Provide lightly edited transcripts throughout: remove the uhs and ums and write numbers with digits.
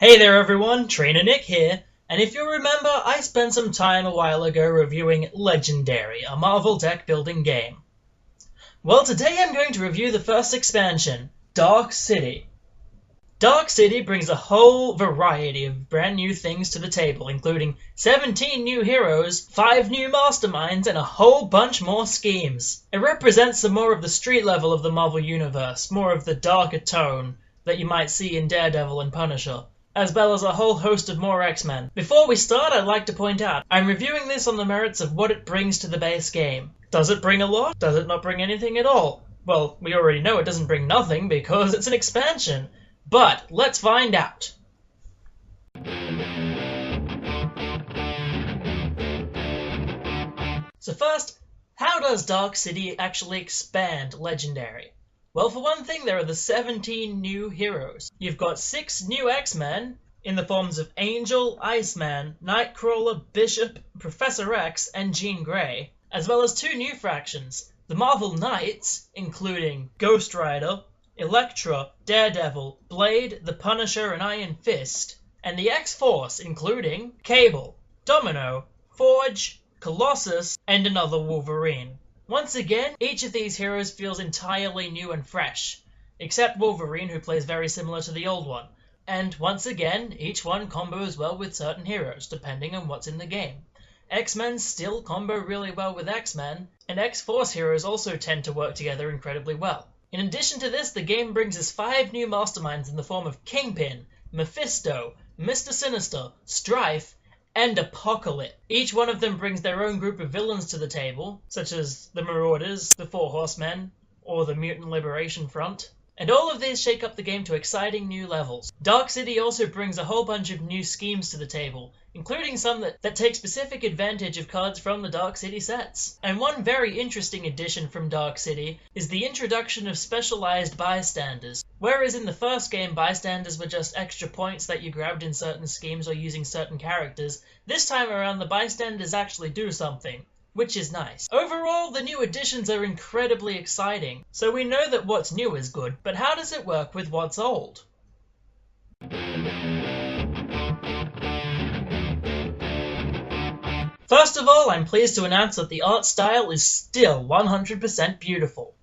Hey there everyone, Trainer Nick here, and if you remember, I spent some time a while ago reviewing Legendary, a Marvel deck building game. Well, today I'm going to review the first expansion, Dark City. Dark City brings a whole variety of brand new things to the table, including 17 new heroes, 5 new masterminds, and a whole bunch more schemes. It represents some more of the street level of the Marvel Universe, more of the darker tone that you might see in Daredevil and Punisher, as well as a whole host of more X-Men. Before we start, I'd like to point out, I'm reviewing this on the merits of what it brings to the base game. Does it bring a lot? Does it not bring anything at all? Well, we already know it doesn't bring nothing because it's an expansion. But let's find out. So first, how does Dark City actually expand Legendary? Well, for one thing, there are the 17 new heroes. You've got 6 new X-Men in the forms of Angel, Iceman, Nightcrawler, Bishop, Professor X, and Jean Grey, as well as 2 new factions, the Marvel Knights, including Ghost Rider, Elektra, Daredevil, Blade, the Punisher, and Iron Fist, and the X-Force, including Cable, Domino, Forge, Colossus, and another Wolverine. Once again, each of these heroes feels entirely new and fresh, except Wolverine, who plays very similar to the old one. And once again, each one combos well with certain heroes, depending on what's in the game. X-Men still combo really well with X-Men, and X-Force heroes also tend to work together incredibly well. In addition to this, the game brings us 5 new masterminds in the form of Kingpin, Mephisto, Mr. Sinister, Strife, and Apocalypse. Each one of them brings their own group of villains to the table, such as the Marauders, the Four Horsemen, or the Mutant Liberation Front. And all of these shake up the game to exciting new levels. Dark City also brings a whole bunch of new schemes to the table, including some that take specific advantage of cards from the Dark City sets. And one very interesting addition from Dark City is the introduction of specialized bystanders. Whereas in the first game, bystanders were just extra points that you grabbed in certain schemes or using certain characters, this time around the bystanders actually do something, which is nice. Overall, the new additions are incredibly exciting, so we know that what's new is good, but how does it work with what's old? First of all, I'm pleased to announce that the art style is still 100% beautiful.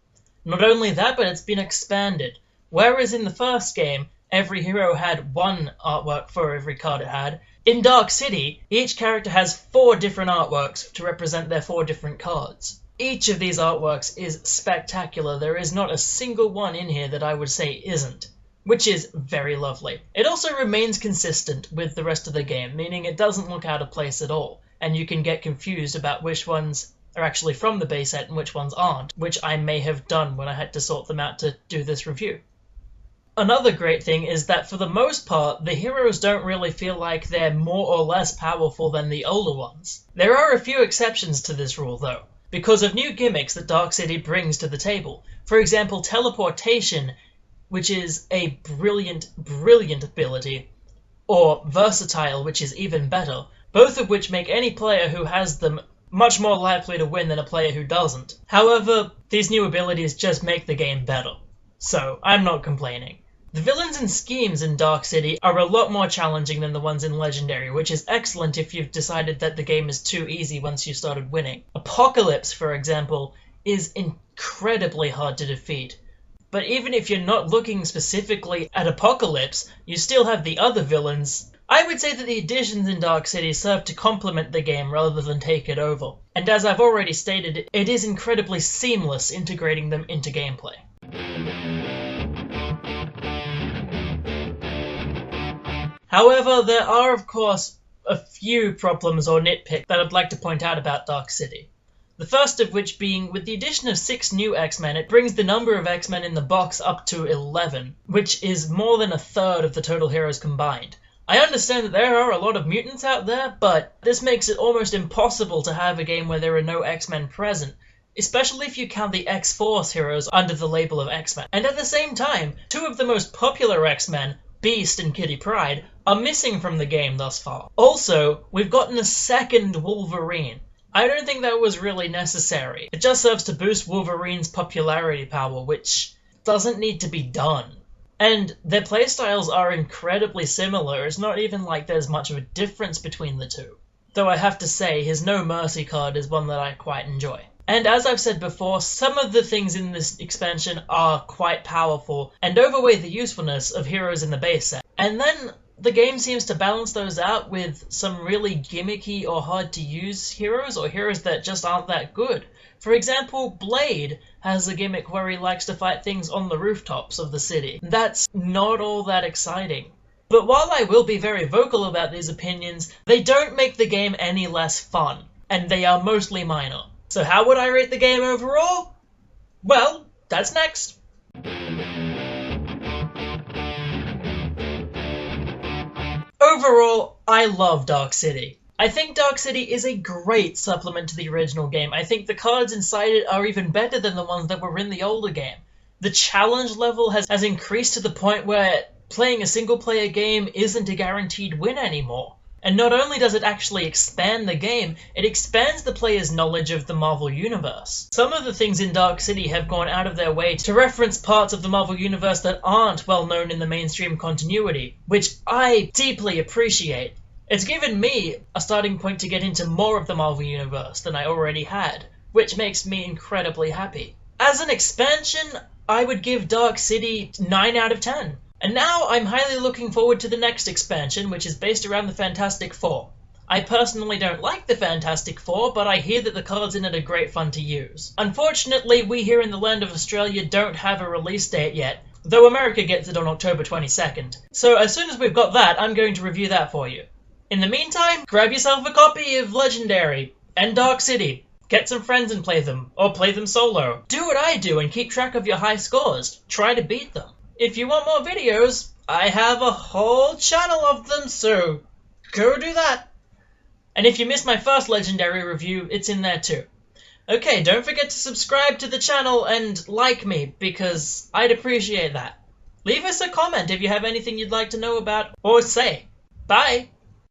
Not only that, but it's been expanded. Whereas in the first game, every hero had one artwork for every card it had, in Dark City, each character has 4 different artworks to represent their 4 different cards. Each of these artworks is spectacular. There is not a single one in here that I would say isn't, which is very lovely. It also remains consistent with the rest of the game, meaning it doesn't look out of place at all, and you can get confused about which ones are actually from the base set and which ones aren't, which I may have done when I had to sort them out to do this review. Another great thing is that for the most part, the heroes don't really feel like they're more or less powerful than the older ones. There are a few exceptions to this rule though, because of new gimmicks that Dark City brings to the table. For example, teleportation, which is a brilliant ability, or versatile, which is even better, both of which make any player who has them much more likely to win than a player who doesn't. However, these new abilities just make the game better, so I'm not complaining. The villains and schemes in Dark City are a lot more challenging than the ones in Legendary, which is excellent if you've decided that the game is too easy once you started winning. Apocalypse, for example, is incredibly hard to defeat. But even if you're not looking specifically at Apocalypse, you still have the other villains. I would say that the additions in Dark City serve to complement the game rather than take it over. And as I've already stated, it is incredibly seamless integrating them into gameplay. However, there are of course a few problems or nitpicks that I'd like to point out about Dark City. The first of which being, with the addition of 6 new X-Men, it brings the number of X-Men in the box up to 11, which is more than a third of the total heroes combined. I understand that there are a lot of mutants out there, but this makes it almost impossible to have a game where there are no X-Men present, especially if you count the X-Force heroes under the label of X-Men. And at the same time, 2 of the most popular X-Men, Beast and Kitty Pryde, are missing from the game thus far. Also, we've gotten a second Wolverine. I don't think that was really necessary. It just serves to boost Wolverine's popularity power, which doesn't need to be done. And their playstyles are incredibly similar. It's not even like there's much of a difference between the two. Though I have to say, his No Mercy card is one that I quite enjoy. And as I've said before, some of the things in this expansion are quite powerful and overweigh the usefulness of heroes in the base set. And then the game seems to balance those out with some really gimmicky or hard to use heroes, or heroes that just aren't that good. For example, Blade has a gimmick where he likes to fight things on the rooftops of the city. That's not all that exciting. But while I will be very vocal about these opinions, they don't make the game any less fun, and they are mostly minor. So how would I rate the game overall? Well, that's next. Overall, I love Dark City. I think Dark City is a great supplement to the original game. I think the cards inside it are even better than the ones that were in the older game. The challenge level has increased to the point where playing a single-player game isn't a guaranteed win anymore. And not only does it actually expand the game, it expands the player's knowledge of the Marvel Universe. Some of the things in Dark City have gone out of their way to reference parts of the Marvel Universe that aren't well known in the mainstream continuity, which I deeply appreciate. It's given me a starting point to get into more of the Marvel Universe than I already had, which makes me incredibly happy. As an expansion, I would give Dark City 9 out of 10. And now I'm highly looking forward to the next expansion, which is based around the Fantastic Four. I personally don't like the Fantastic Four, but I hear that the cards in it are great fun to use. Unfortunately, we here in the land of Australia don't have a release date yet, though America gets it on October 22nd. So as soon as we've got that, I'm going to review that for you. In the meantime, grab yourself a copy of Legendary and Dark City. Get some friends and play them, or play them solo. Do what I do and keep track of your high scores. Try to beat them. If you want more videos, I have a whole channel of them, so go do that. And if you missed my first Legendary review, it's in there too. Okay, don't forget to subscribe to the channel and like me, because I'd appreciate that. Leave us a comment if you have anything you'd like to know about or say. Bye!